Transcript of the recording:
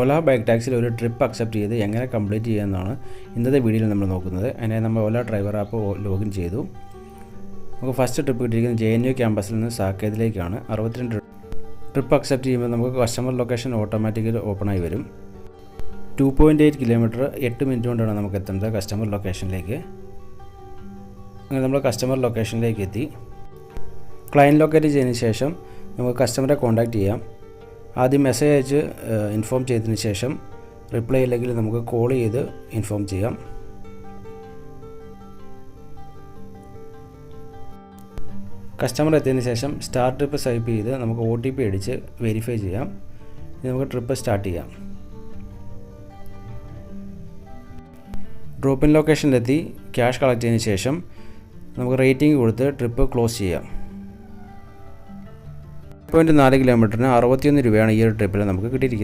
ഓല bike ടാക്സിയിൽ ഒരു trip accept ചെയ്ത് എങ്ങനെ കംപ്ലീറ്റ് ചെയ്യാമെന്നാണ് ഇന്നത്തെ വീഡിയോയിൽ നമ്മൾ നോക്കുന്നത്. അതിനായി നമ്മൾ ഓല ഡ്രൈവർ ആപ്പ് ലോഗിൻ ചെയ്തു. നമുക്ക് ഫസ്റ്റ് ട്രിപ്പ് കിട്ടിയിരിക്കുന്നത് JNU ക്യാമ്പസിൽ നിന്ന് സാക്കേതിലേക്കാണ്. 62 ട്രിപ്പ് അക്സെപ്റ്റ് ചെയ്യുമ്പോൾ നമുക്ക് കസ്റ്റമർ ലൊക്കേഷൻ ഓട്ടോമാറ്റിക്കലി ഓപ്പൺ ആയി വരും. 2.8 കിലോമീറ്റർ 8 മിനിറ്റ് കൊണ്ടാണ് നമുക്ക് എത്തുന്നത് കസ്റ്റമർ ലൊക്കേഷനിലേക്ക്. അങ്ങനെ നമ്മൾ കസ്റ്റമർ ലൊക്കേഷനിലേക്ക് എത്തി. ക്ലയൻറ്റ് ലൊക്കേറ്റ് ചെയ്തതിന് ശേഷം നമുക്ക് കസ്റ്റമറെ കോൺടാക്റ്റ് ചെയ്യാം. ആദ്യം മെസ്സേജ് അയച്ച് ഇൻഫോം ചെയ്തതിന് ശേഷം റിപ്ലൈ ഇല്ലെങ്കിൽ നമുക്ക് കോൾ ചെയ്ത് ഇൻഫോം ചെയ്യാം. കസ്റ്റമർ എത്തിയതിന് ശേഷം സ്റ്റാർട്ട് ട്രിപ്പ് സ്വൈപ്പ് ചെയ്ത് നമുക്ക് OTP അടിച്ച് വെരിഫൈ ചെയ്യാം. ഇനി നമുക്ക് ട്രിപ്പ് സ്റ്റാർട്ട് ചെയ്യാം. ഡ്രോപ്പ് ഇൻ ലൊക്കേഷനിലെത്തി ക്യാഷ് കളക്ട് ചെയ്തതിന് ശേഷം നമുക്ക് റേറ്റിംഗ് കൊടുത്ത് ട്രിപ്പ് ക്ലോസ് ചെയ്യാം. 4 കിലോമീറ്ററിന് 61 രൂപയാണ് ഈ ഒരു ട്രിപ്പിൽ നമുക്ക് കിട്ടിയിരിക്കുന്നത്.